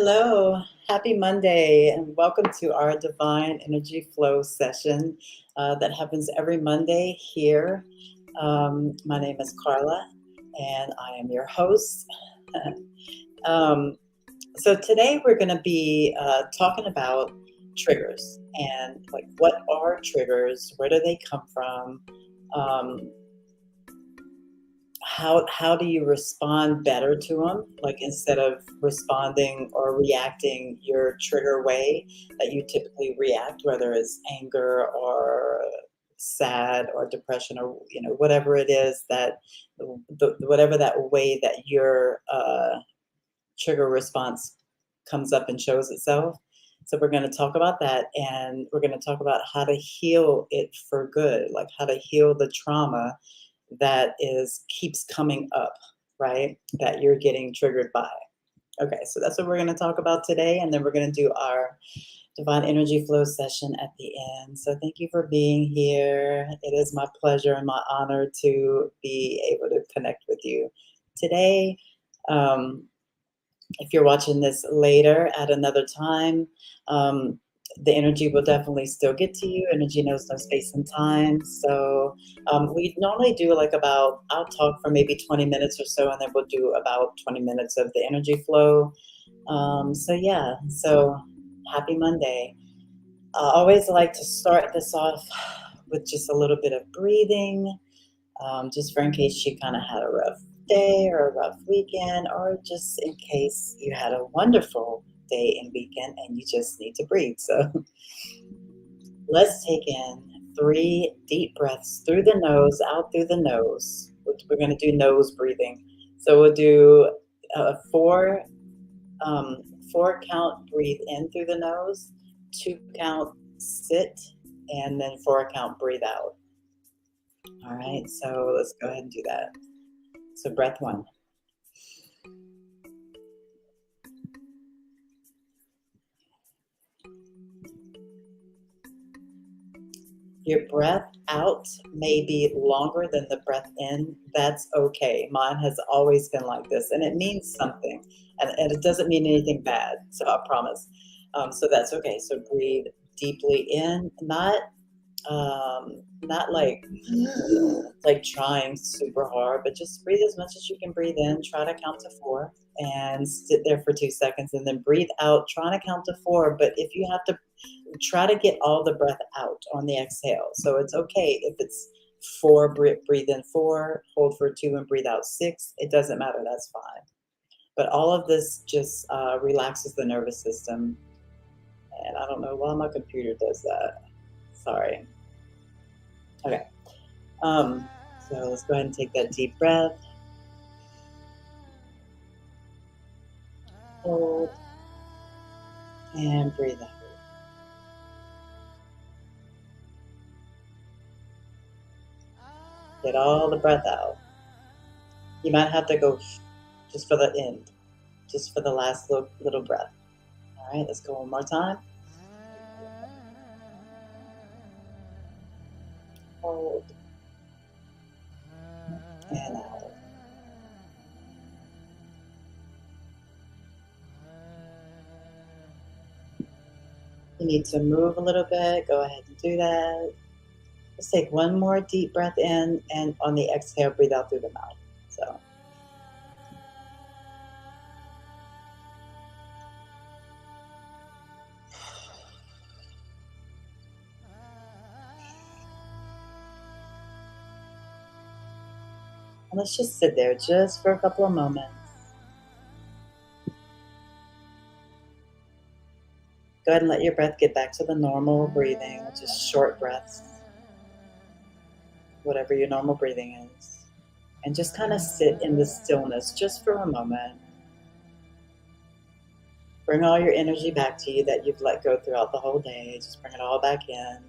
Hello, happy Monday, and welcome to our Divine Energy Flow session that happens every Monday here. My name is Carla, and I am your host. um, so today we're going to be talking about triggers and like what are triggers, where do they come from, um, how do you respond better to them, like instead of responding or reacting your trigger way that you typically react, whether it's anger or sad or depression or whatever it is that whatever that way that your trigger response comes up and shows itself. So we're going to talk about that, and we're going to talk about how to heal it for good, like how to heal the trauma that is keeps coming up, right? That you're getting triggered by. Okay, so that's what we're going to talk about today, and then we're going to do our divine energy flow session at the end. So thank you for being here. It is my pleasure and my honor to be able to connect with you today. Um, if you're watching this later at another time, um, the energy will definitely still get to you. Energy knows no space and time. So we normally do like about, I'll talk for maybe 20 minutes or so, and then we'll do about 20 minutes of the energy flow. So yeah, so happy Monday. I always like to start this off with just a little bit of breathing, just for in case you kind of had a rough day or a rough weekend, or just in case you had a wonderful day and weekend and you just need to breathe. So let's take in 3 deep breaths through the nose, out through the nose. We're going to do nose breathing. So we'll do four, 4 count breathe in through the nose, 2 count sit, and then 4 count breathe out. All right, so let's go ahead and do that. So breath 1. Your breath out may be longer than the breath in. That's okay. Mine has always been like this, and it means something. And it doesn't mean anything bad, so I promise. So that's okay. So breathe deeply in, not like trying super hard, but just breathe as much as you can breathe in. Try to count to 4 and sit there for 2 seconds, and then breathe out, trying to count to 4. But if you have to, try to get all the breath out on the exhale. So it's okay if it's 4, breathe in 4, hold for 2, and breathe out 6. It doesn't matter. That's fine. But all of this just relaxes the nervous system. And I don't know why my computer does that. Sorry. Okay. So let's go ahead and take that deep breath. Hold. And breathe out. Get all the breath out. You might have to go just for the end, just for the last little breath. All right, let's go one more time. Hold. And out. You need to move a little bit, go ahead and do that. Let's take one more deep breath in, and on the exhale, breathe out through the mouth. So. And let's just sit there just for a couple of moments. Go ahead and let your breath get back to the normal breathing, which is short breaths, whatever your normal breathing is. And just kind of sit in the stillness just for a moment. Bring all your energy back to you that you've let go throughout the whole day. Just bring it all back in.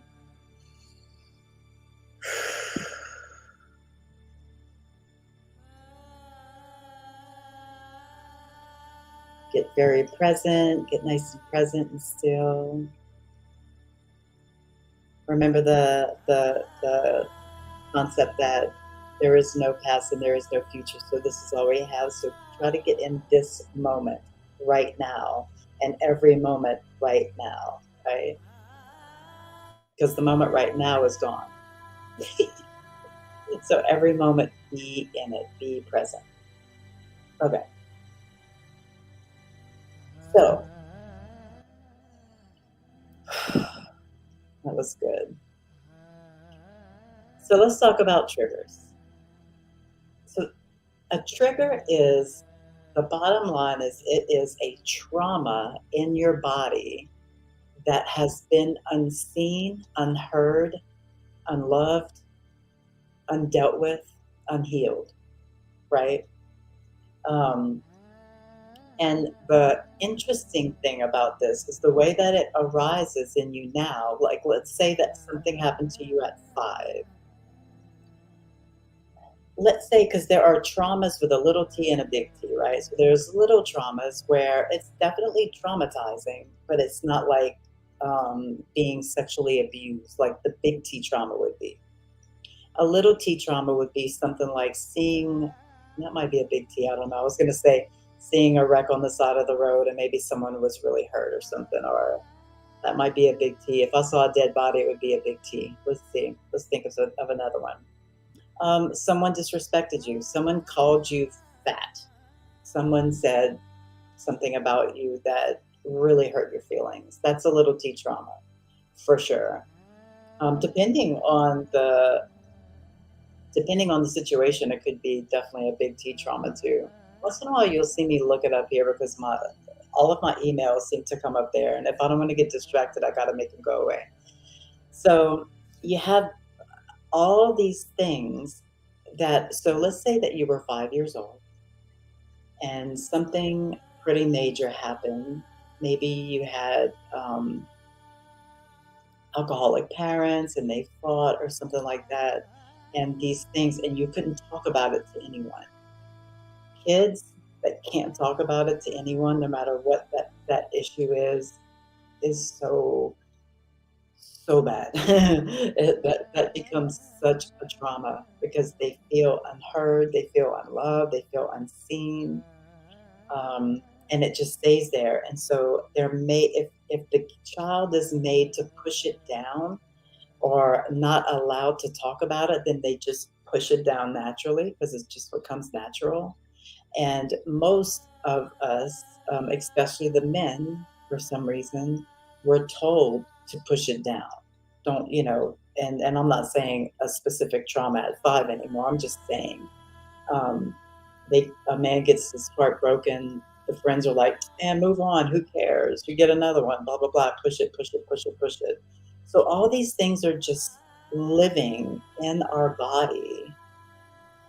Get very present, get nice and present and still. Remember the concept that there is no past and there is no future. So this is all we have. So try to get in this moment right now. and every moment right now, right? Because the moment right now is gone. So every moment, be in it, be present. Okay, so that was good. So let's talk about triggers. So a trigger is, the bottom line is, it is a trauma in your body that has been unseen, unheard, unloved, undealt with, unhealed, right? Um, and the interesting thing about this is the way that it arises in you now. Like, let's say that something happened to you at 5. Let's say, because there are traumas with a little t and a big T, right? So there's little traumas where it's definitely traumatizing, but it's not like being sexually abused, like the big T trauma would be. A little T trauma would be something like seeing, that might be a big T, I don't know. I was going to say seeing a wreck on the side of the road and maybe someone was really hurt or something, or that might be a big T. If I saw a dead body, it would be a big T. Let's see. Let's think of another one. Someone disrespected you. Someone called you fat. Someone said something about you that really hurt your feelings. That's a little T trauma for sure. Depending on the situation, it could be definitely a big T trauma too. Once in a while, you'll see me look it up here because my all of my emails seem to come up there, and if I don't want to get distracted, I got to make them go away. So you have all these things that. So let's say that you were 5 years old, and something pretty major happened. Maybe you had alcoholic parents and they fought or something like that, and these things, and you couldn't talk about it to anyone. Kids that can't talk about it to anyone, no matter what that issue is so bad. That becomes such a trauma because they feel unheard, they feel unloved, they feel unseen, and it just stays there. And so they're made, if the child is made to push it down or not allowed to talk about it, then they just push it down naturally because it's just what comes natural. And most of us, especially the men, for some reason, were told to push it down. Don't, and I'm not saying a specific trauma at 5 anymore. I'm just saying, um, a man gets his heart broken. The friends are like, man, move on. Who cares? You get another one, blah, blah, blah. Push it, push it, push it, push it. So all these things are just living in our body,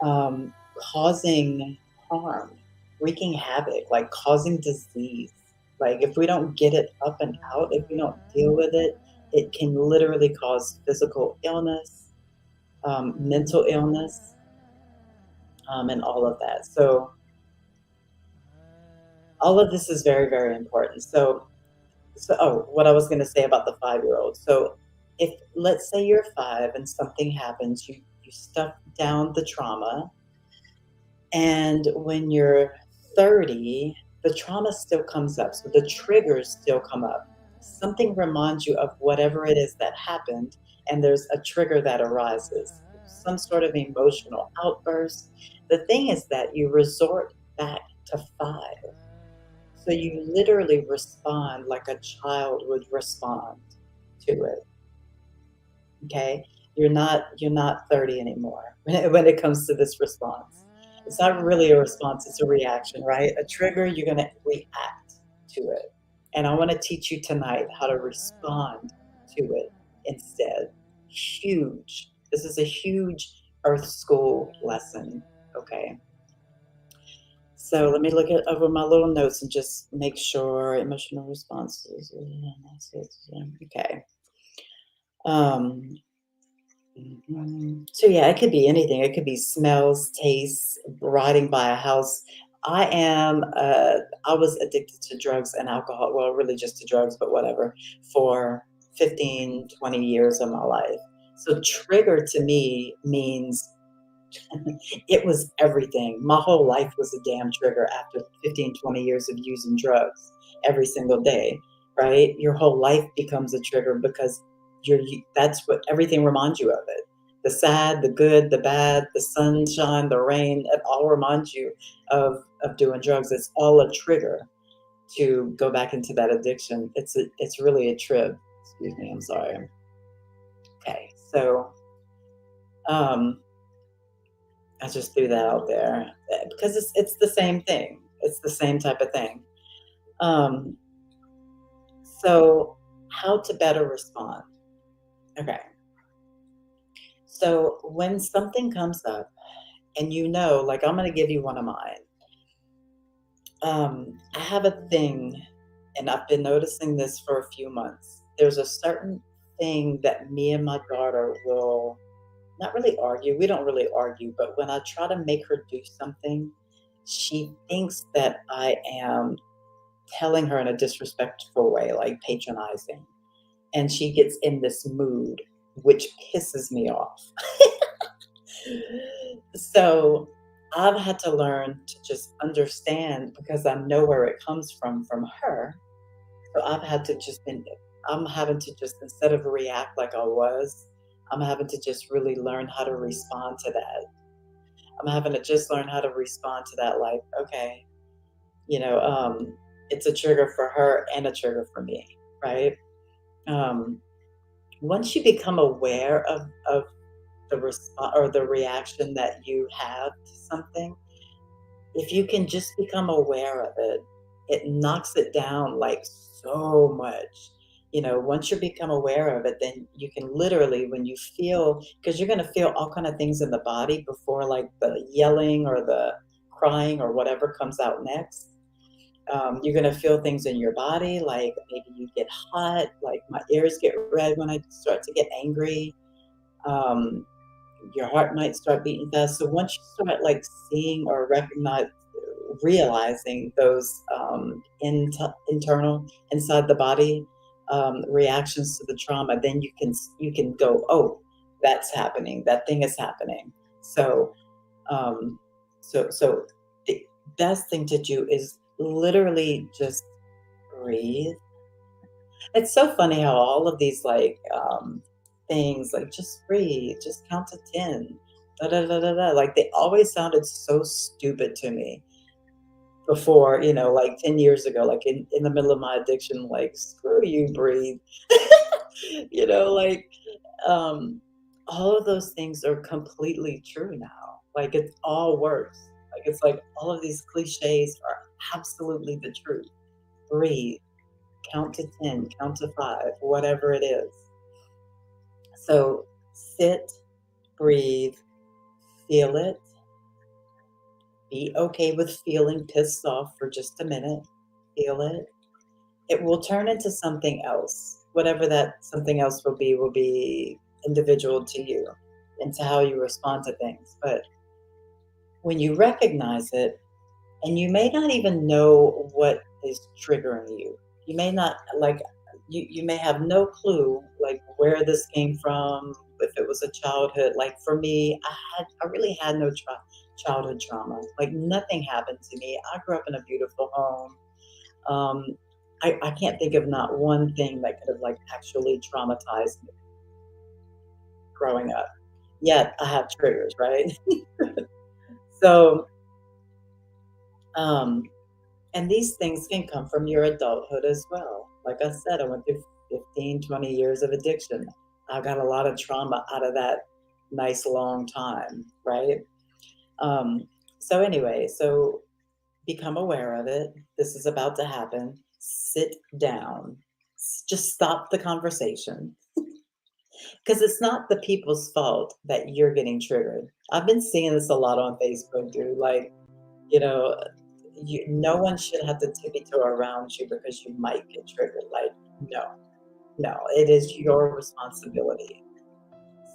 causing harm, wreaking havoc, like causing disease. Like if we don't get it up and out, if we don't deal with it, it can literally cause physical illness, mental illness, and all of that. So all of this is very, very important. So what I was going to say about the 5-year-old. So if let's say you're 5 and something happens, you stuff down the trauma, and when you're 30, the trauma still comes up. So the triggers still come up. Something reminds you of whatever it is that happened, and there's a trigger that arises, some sort of emotional outburst. The thing is that you resort back to 5. So you literally respond like a child would respond to it. Okay? You're not 30 anymore when it comes to this response. It's not really a response, it's a reaction, right? A trigger, you're gonna react to it. And I want to teach you tonight how to respond to it instead. Huge. This is a huge Earth School lesson. Okay. So let me look at over my little notes and just make sure emotional responses. Okay. Um, So yeah, it could be anything. It could be smells, tastes, riding by a house. I was addicted to drugs and alcohol. Well, really just to drugs, but whatever, for 15, 20 years of my life. So trigger to me means it was everything. My whole life was a damn trigger after 15, 20 years of using drugs. every single day, right? Your whole life becomes a trigger because that's what everything reminds you of it. The sad, the good, the bad, the sunshine, the rain, it all reminds you of doing drugs. It's all a trigger to go back into that addiction. It's really a trip. Excuse me, I'm sorry. Okay, so um, I just threw that out there because it's the same thing. It's the same type of thing. Um, so how to better respond? Okay, so when something comes up and like I'm going to give you one of mine. I have a thing, and I've been noticing this for a few months. There's a certain thing that me and my daughter will not really argue. We don't really argue, but when I try to make her do something, she thinks that I am telling her in a disrespectful way, like patronizing. And she gets in this mood, which pisses me off. So I've had to learn to just understand because I know where it comes from her. So I'm having to just, instead of react like I was, I'm having to just really learn how to respond to that. I'm having to just learn how to respond to that, like, okay, you know, um, it's a trigger for her and a trigger for me, right? Um, Once you become aware of the response or the reaction that you have to something, if you can just become aware of it, it knocks it down like so much. Once you become aware of it, then you can literally, when you feel, because you're going to feel all kind of things in the body before like the yelling or the crying or whatever comes out next. You're going to feel things in your body, like maybe you get hot, like my ears get red when I start to get angry. Um, your heart might start beating fast. So once you start like seeing or realizing those internal inside the body reactions to the trauma, then you can go, oh, that's happening. That thing is happening. So um, so the best thing to do is literally just breathe. It's so funny how all of these things like just breathe, just count to 10, da da da da da. Like they always sounded so stupid to me before, like 10 years ago, like in the middle of my addiction, like screw you, breathe. Like um all of those things are completely true now. Like it all works. Like it's like all of these cliches are absolutely the truth. Breathe, count to 10, count to 5, whatever it is. So sit, breathe, feel it. Be okay with feeling pissed off for just a minute. Feel it. It will turn into something else. Whatever that something else will be individual to you and to how you respond to things. But when you recognize it, and you may not even know what is triggering you, you may not like you may have no clue like where this came from, if it was a childhood. Like for me, I really had no childhood trauma. Like nothing happened to me. I grew up in a beautiful home. um, I can't think of not one thing that could have like actually traumatized me growing up. Yet I have triggers, right? So um, and these things can come from your adulthood as well. Like I said, I went through 15, 20 years of addiction. I got a lot of trauma out of that nice long time, right? Um, so, anyway, so become aware of it. This is about to happen. Sit down. Just stop the conversation because it's not the people's fault that you're getting triggered. I've been seeing this a lot on Facebook, dude. Like, you know, no one should have to tiptoe around you because you might get triggered. Like, no, no, it is your responsibility.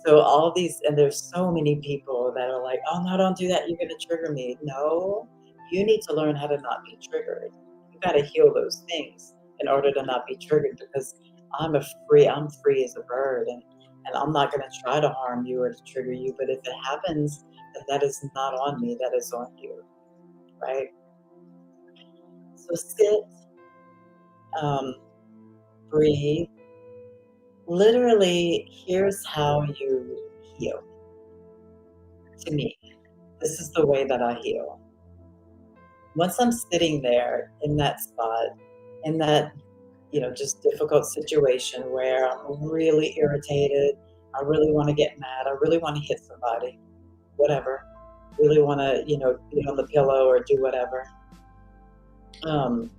So all these, and there's so many people that are like, oh no, don't do that. You're going to trigger me. No, you need to learn how to not be triggered. You got to heal those things in order to not be triggered because I'm free as a bird, and I'm not going to try to harm you or to trigger you. But if it happens, then that is not on me. That is on you. Right. So sit, Um, breathe. Literally, here's how you heal. To me, this is the way that I heal. Once I'm sitting there in that spot, in that, just difficult situation where I'm really irritated, I really want to get mad, I really want to hit somebody, whatever, really want to, be on the pillow or do whatever. Um,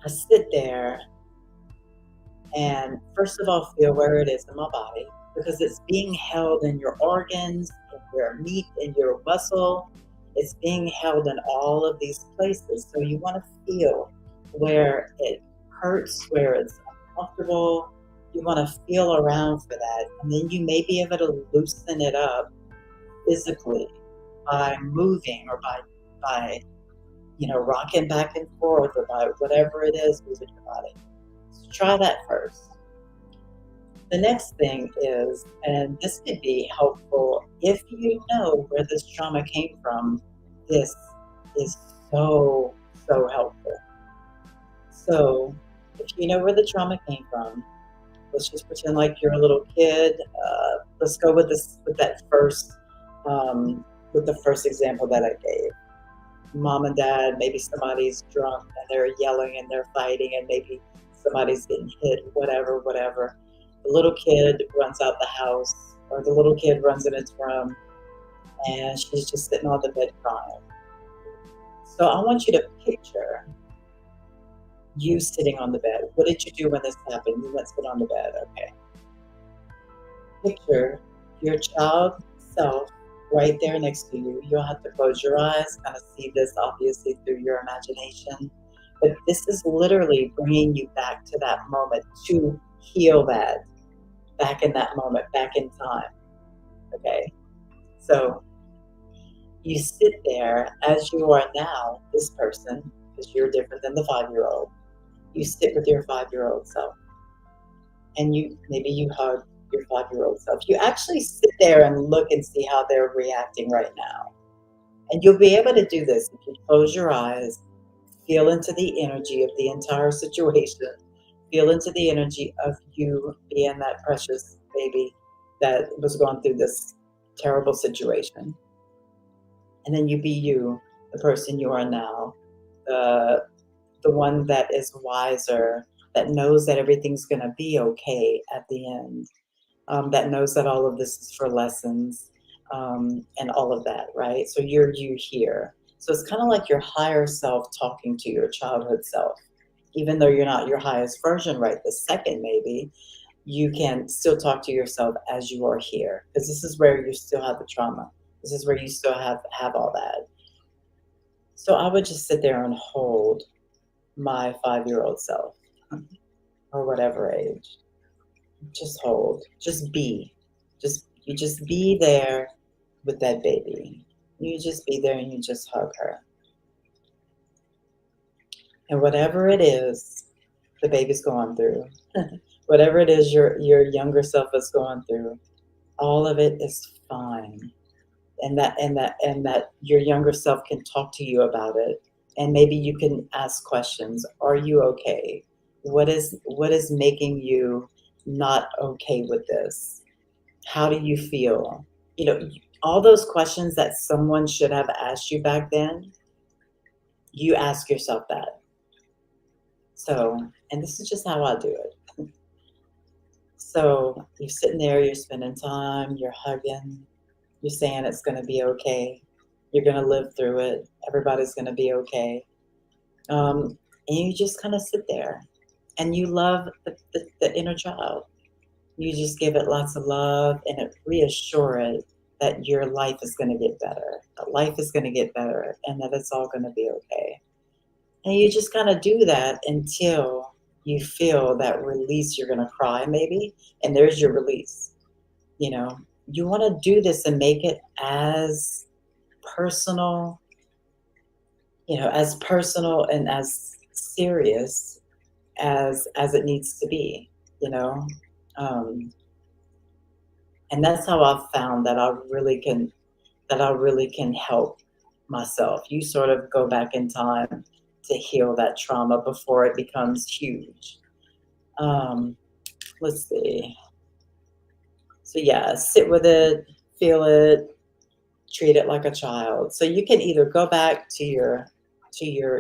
I sit there and first of all, feel where it is in my body because it's being held in your organs, in your meat, in your muscle. It's being held in all of these places. So you want to feel where it hurts, where it's uncomfortable. You want to feel around for that. And then you may be able to loosen it up physically by moving or by rocking back and forth or by whatever it is moving your body. So try that first. The next thing is, and this could be helpful if you know where this trauma came from, this is so, so helpful. So, if you know where the trauma came from, let's just pretend like you're a little kid. Let's go with this, with the first example that I gave. Mom and dad, maybe somebody's drunk and they're yelling and they're fighting, and maybe somebody's getting hit, whatever, whatever. The little kid runs out the house, or the little kid runs in its room, and she's just sitting on the bed crying. So I want you to picture you sitting on the bed. What did you do when this happened? You went sit on the bed. Okay. Picture your child self right there next to you. You'll have to close your eyes, kind of see this obviously through your imagination. But this is literally bringing you back to that moment to heal that, back in that moment, back in time. Okay. So you sit there as you are now, this person, because you're different than the 5-year-old. You sit with your 5-year-old self, and maybe you hug your 5-year-old self. You actually sit there and look and see how they're reacting right now. And you'll be able to do this if you close your eyes, feel into the energy of the entire situation, feel into the energy of you being that precious baby that was going through this terrible situation. And then you be you, the person you are now, the the one that is wiser, that knows that everything's going to be okay at the end, that knows that all of this is for lessons, and all of that, right? So you're you here. So it's kind of like your higher self talking to your childhood self. Even though you're not your highest version right this second, maybe you can still talk to yourself as you are here, because this is where you still have the trauma. This is where you still have all that. So I would just sit there and hold my 5-year-old self, or whatever age. Just hold, just be, you just be there with that baby. You just be there and you just hug her. And whatever it is the baby's going through, whatever it is your younger self is going through, all of it is fine. And that your younger self can talk to you about it, and maybe you can ask questions. Are you okay? What is making you not okay with this? How do you feel? All those questions that someone should have asked you back then, you ask yourself that. So, and this is just how I do it. So you're sitting there, you're spending time, you're hugging, you're saying it's going to be okay. You're going to live through it. Everybody's going to be okay. And you just kind of sit there and you love the inner child. You just give it lots of love and reassure it that your life is going to get better, that life is going to get better, and that it's all going to be okay. And you just kind of do that until you feel that release. You're going to cry maybe, and there's your release. You know, you want to do this and make it as personal, as personal and as serious as it needs to be, you know. Um, and that's how I've found that I really can help myself. You sort of go back in time to heal that trauma before it becomes huge. Um, let's see. So yeah, sit with it, feel it, treat it like a child. So you can either go back to your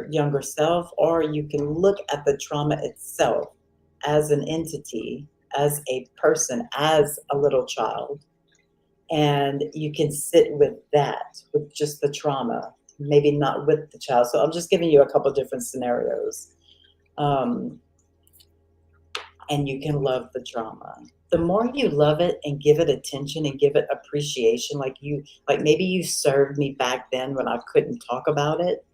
younger self, or you can look at the trauma itself as an entity, as a person, as a little child, and you can sit with that, with just the trauma, maybe not with the child. So I'm just giving you a couple different scenarios. Um, and you can love the drama. The more you love it and give it attention and give it appreciation, like maybe you served me back then when I couldn't talk about it,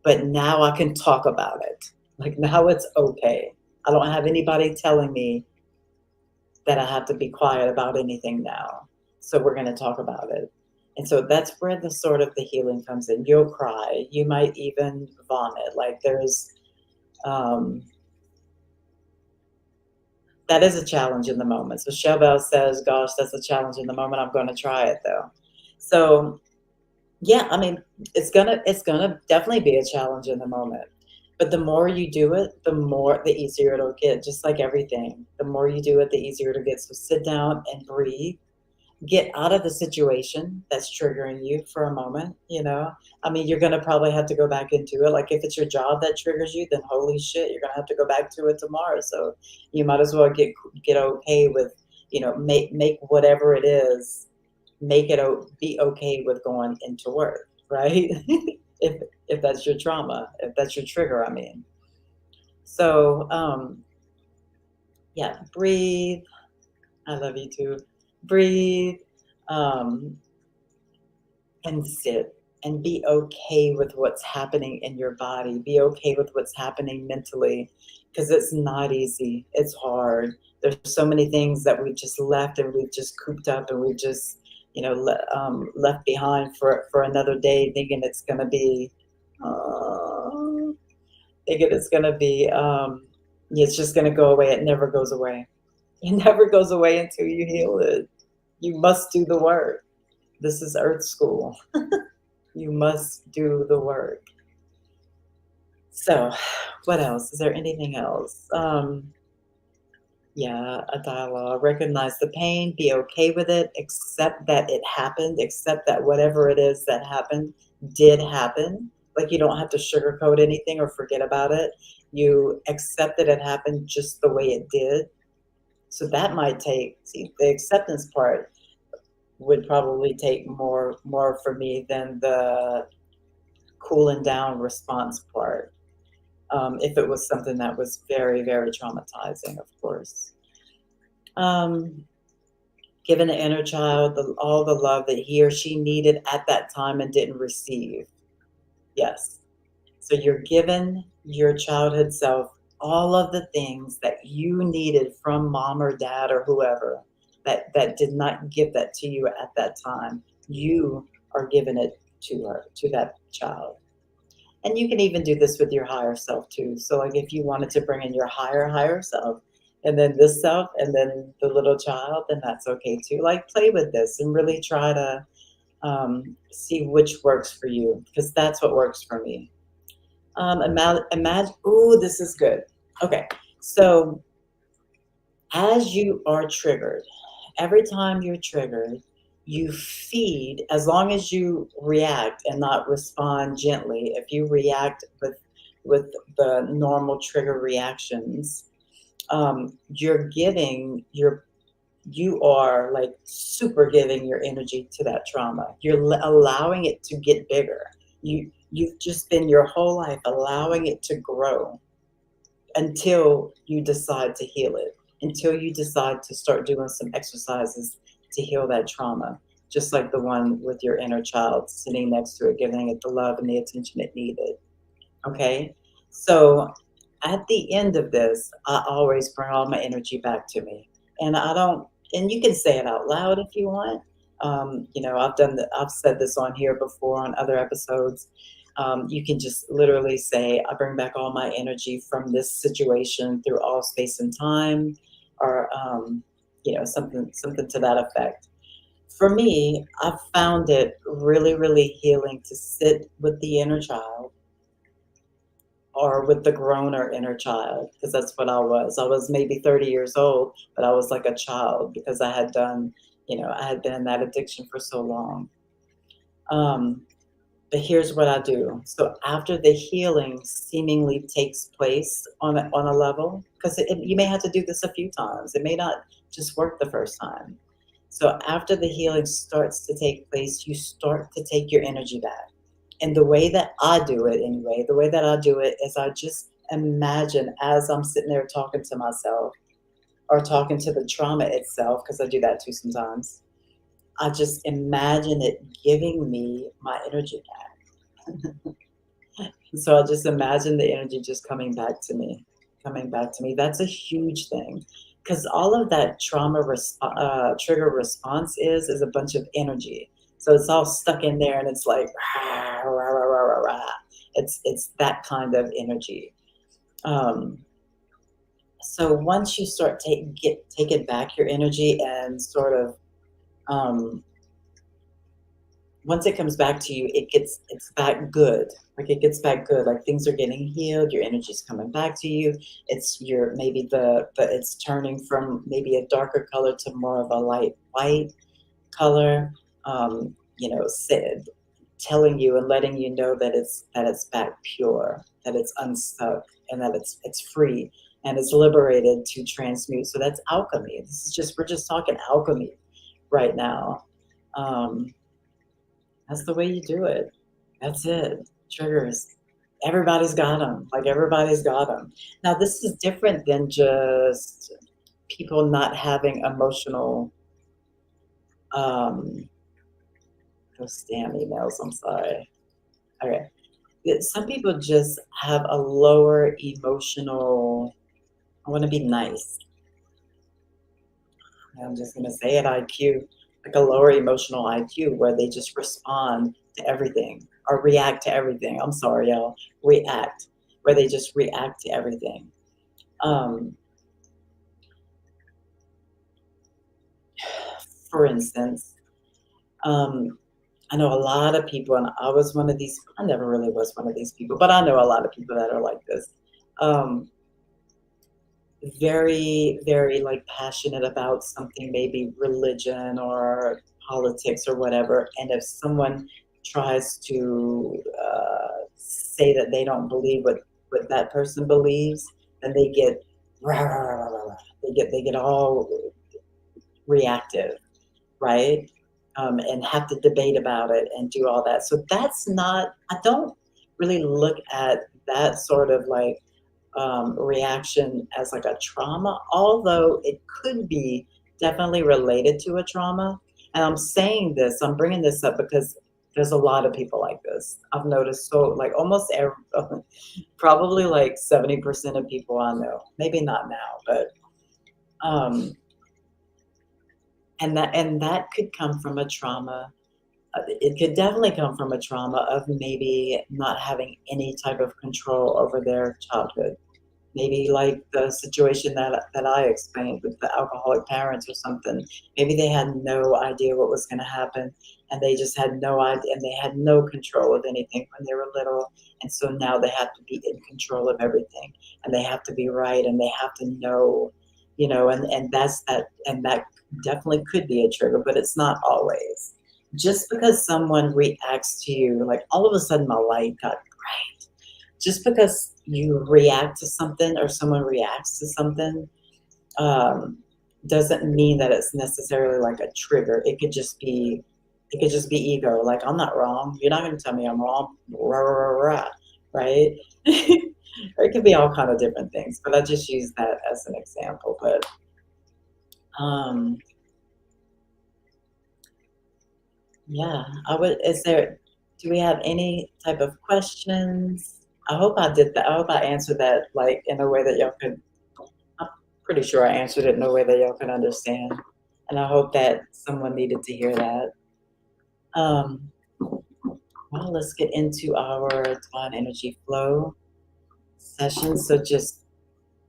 but now I can talk about it. Like now it's okay. I don't have anybody telling me that I have to be quiet about anything now. So we're going to talk about it. And so that's where the sort of the healing comes in. You'll cry. You might even vomit. Like um, that is a challenge in the moment. So Chevelle says, gosh, that's a challenge in the moment. I'm going to try it though. So yeah, I mean, it's gonna definitely be a challenge in the moment. But the more you do it, the easier it'll get, just like everything. The more you do it, the easier it'll get. So sit down and breathe. Get out of the situation that's triggering you for a moment, you know? I mean, you're gonna probably have to go back into it. Like if it's your job that triggers you, then holy shit, you're gonna have to go back to it tomorrow. So you might as well get okay with, make whatever it is, be okay with going into work, right? if that's your trauma, if that's your trigger, I mean. So yeah, breathe. I love you too. Breathe. Um, and sit and be okay with what's happening in your body. Be okay with what's happening mentally, because it's not easy. It's hard. There's so many things that we've just left and we've just cooped up and we've just, left behind for another day, thinking it's going to be, it's just going to go away. It never goes away. It never goes away until you heal it. You must do the work. This is Earth School. You must do the work. So, what else? Is there anything else? Yeah, a dialogue. Recognize the pain, be okay with it, accept that it happened, accept that whatever it is that happened did happen. Like you don't have to sugarcoat anything or forget about it. You accept that it happened just the way it did. So that might the acceptance part would probably take more for me than the cooling down response part. If it was something that was very, very traumatizing, of course. Um, Giving the inner child all the love that he or she needed at that time and didn't receive. Yes. So you're giving your childhood self all of the things that you needed from mom or dad or whoever that did not give that to you at that time. You are giving it to that child. And you can even do this with your higher self too. So like if you wanted to bring in your higher self and then this self and then the little child, then that's okay too. Like play with this and really try to see which works for you, because that's what works for me. Imagine, ooh, this is good. Okay. So as you are triggered, every time you're triggered, you feed, as long as you react and not respond gently. If you react with the normal trigger reactions, you are like super giving your energy to that trauma. You're allowing it to get bigger. You've just been your whole life allowing it to grow until you decide to heal it, until you decide to start doing some exercises to heal that trauma, just like the one with your inner child sitting next to it, giving it the love and the attention it needed. Okay? So at the end of this, I always bring all my energy back to me. And and you can say it out loud if you want. I've said this on here before on other episodes. You can just literally say, I bring back all my energy from this situation through all space and time, or, something to that effect. For me, I've found it really, really healing to sit with the inner child or with the groaner inner child, because that's what I was. I was maybe 30 years old, but I was like a child because I had done, I had been in that addiction for so long. Um, but here's what I do. So after the healing seemingly takes place on a level, because you may have to do this a few times. It may not just work the first time. So after the healing starts to take place, you start to take your energy back. And the way that I do it, anyway, the way that I do it is I just imagine as I'm sitting there talking to myself or talking to the trauma itself, because I do that too sometimes. I just imagine it giving me my energy back. So I just imagine the energy just coming back to me, coming back to me. That's a huge thing because all of that trigger response is a bunch of energy. So it's all stuck in there, and it's like rah, rah, rah, rah, rah, rah. It's that kind of energy. Um, so once you start taking back your energy and sort of um, once it comes back to you, it's back good. Like it gets back good. Like things are getting healed. Your energy's coming back to you. It's your maybe the it's turning from maybe a darker color to more of a light white color. Said telling you and letting you know that it's back pure, that it's unstuck, and that it's free and it's liberated to transmute. So that's alchemy. This is just we're just talking alchemy right now. Um, that's the way you do it. That's it. Triggers. Everybody's got them. Like everybody's got them. Now, this is different than just people not having emotional. Um, those damn emails. I'm sorry. Okay. Some people just have a lower emotional. I want to be nice. I'm just going to say it, IQ, like a lower emotional IQ where they just respond to everything or react to everything. I'm sorry, y'all. React, where they just react to everything. Um, for instance, um, I know a lot of people, and I was one of these, I never really was one of these people, but I know a lot of people that are like this. Um, very, very like passionate about something, maybe religion or politics or whatever. And if someone tries to say that they don't believe what that person believes, then they get rah, rah, rah, rah, rah. They get all reactive, right? And have to debate about it and do all that. So that's not. I don't really look at that sort of like reaction as like a trauma, although it could be definitely related to a trauma. And I'm bringing this up because there's a lot of people like this. I've noticed so like almost every, probably like 70% of people I know, maybe not now, but um, and that could come from a trauma. It could definitely come from a trauma of maybe not having any type of control over their childhood. Maybe like the situation that I explained with the alcoholic parents or something. Maybe they had no idea what was going to happen, and they just had no idea, and they had no control of anything when they were little. And so now they have to be in control of everything, and they have to be right, and they have to know, and that definitely could be a trigger, but it's not always. Just because someone reacts to you, like all of a sudden my light got bright, just because you react to something or someone reacts to something um, doesn't mean that it's necessarily like a trigger. It could just be ego. Like I'm not wrong. You're not going to tell me I'm wrong. Rah, rah, rah, rah, right? Or it could be all kind of different things. But I just use that as an example. But um, yeah, I would. Do we have any type of questions? I hope I did that. I hope I answered that like in a way that y'all could. I'm pretty sure I answered it in a way that y'all can understand, and I hope that someone needed to hear that. Um, well, let's get into our divine energy flow session. So just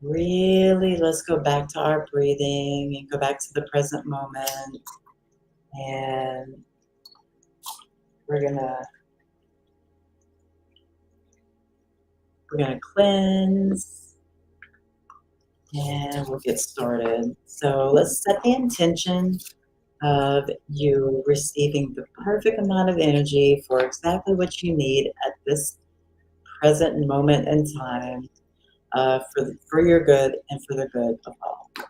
really, let's go back to our breathing and go back to the present moment, and we're gonna We're going to cleanse and we'll get started. So let's set the intention of you receiving the perfect amount of energy for exactly what you need at this present moment in time, for your good and for the good of all. So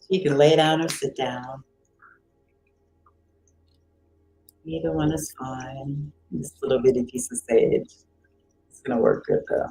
you can lay down or sit down. Either one is fine. This little bitty piece of sage. It's going to work good though.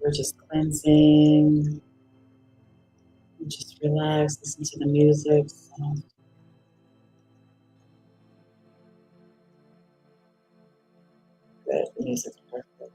We're just cleansing. Just relax, listen to the music. Good, the music's perfect.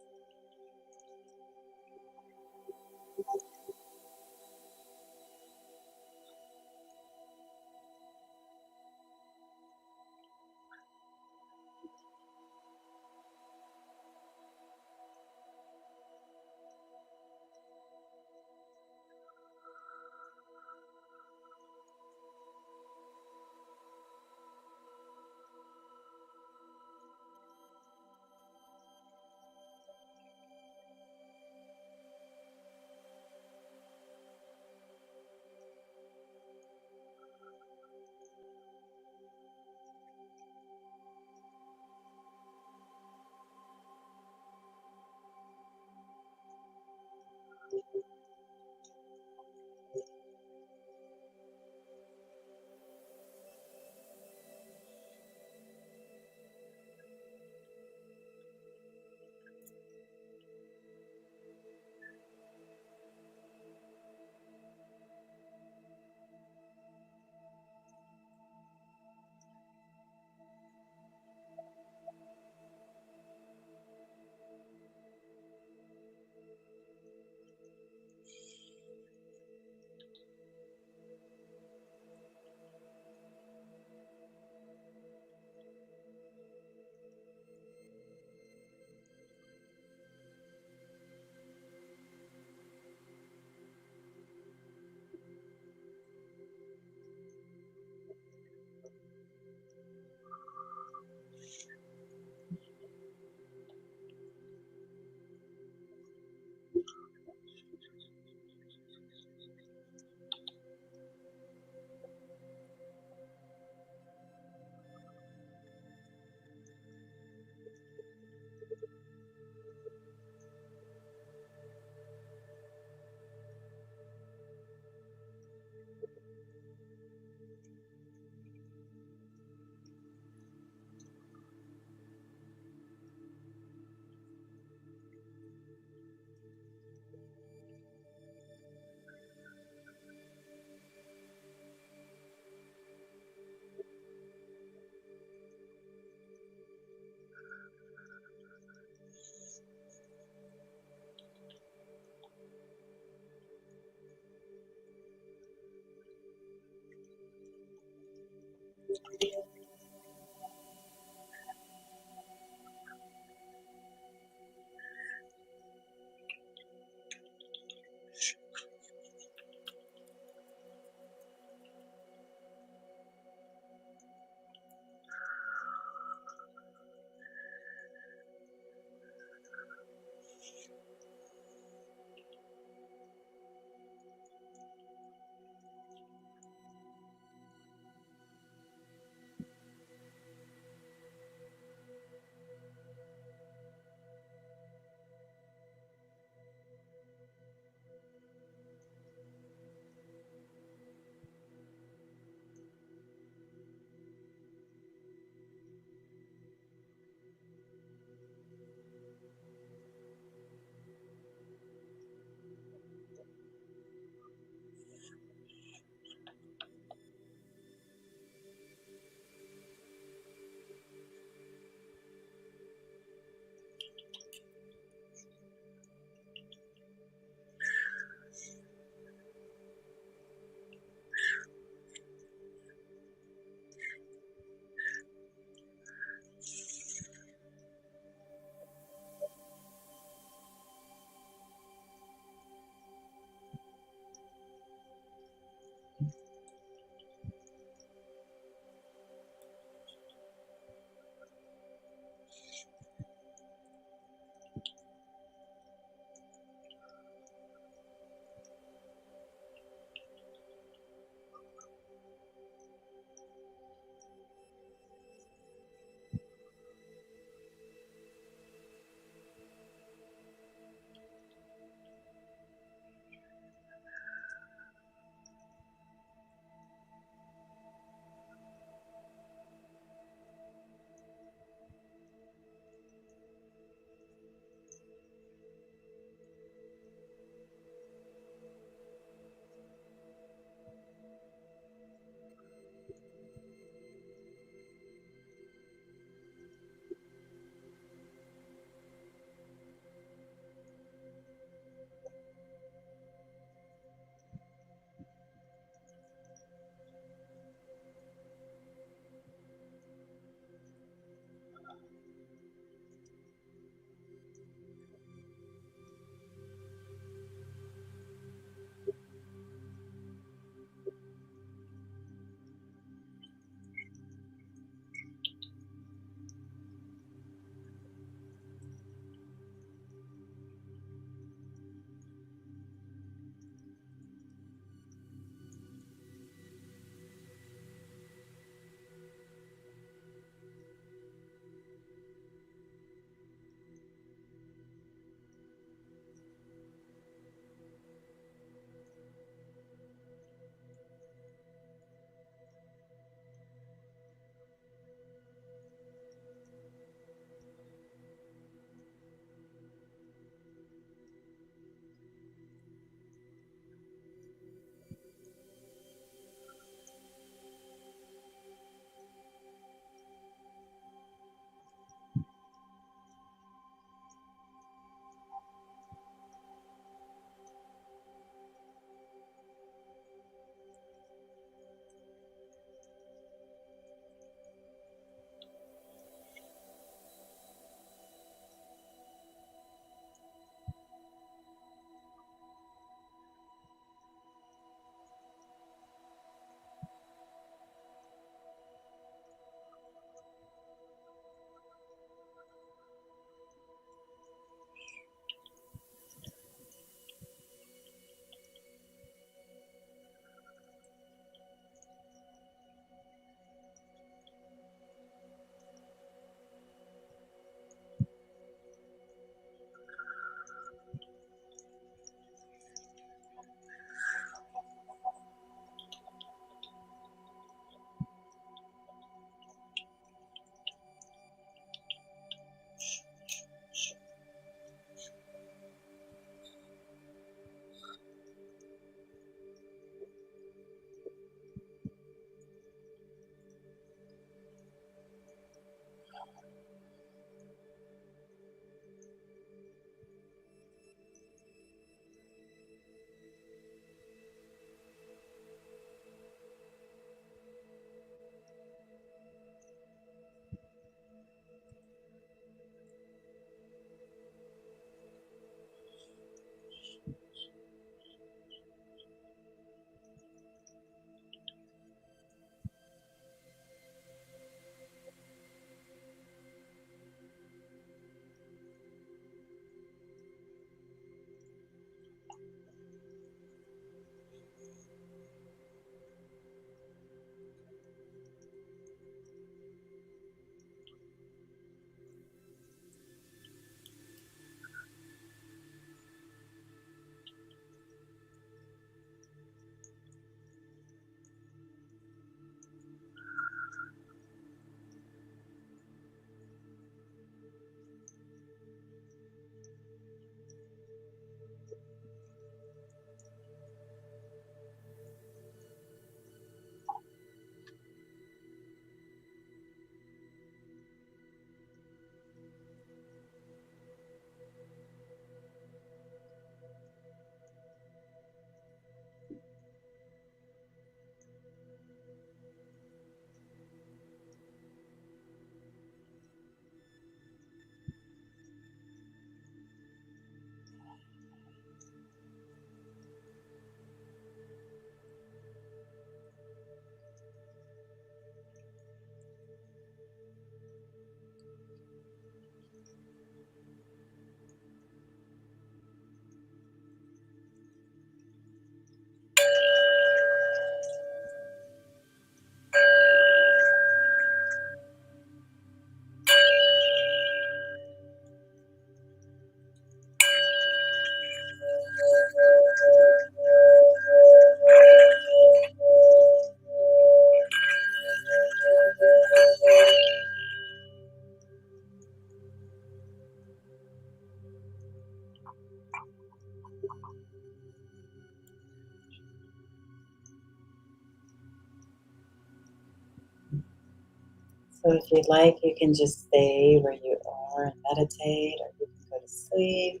So if you'd like, you can just stay where you are and meditate, or you can go to sleep,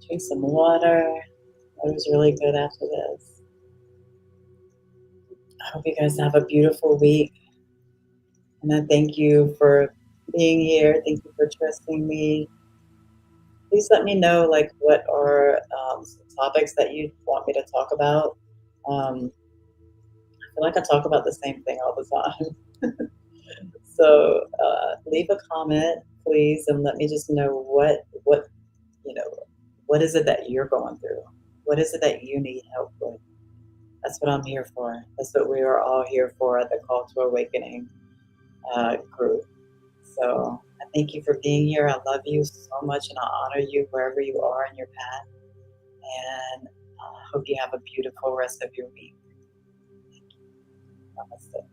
drink some water. Water's really good after this. I hope you guys have a beautiful week. And I thank you for being here. Thank you for trusting me. Please let me know like what are some topics that you want me to talk about. I feel like I talk about the same thing all the time. So leave a comment, please, and let me just know what you know what is it that you're going through. What is it that you need help with? That's what I'm here for. That's what we are all here for at the Call to Awakening group. So I thank you for being here. I love you so much, and I honor you wherever you are in your path. And I hope you have a beautiful rest of your week. Namaste.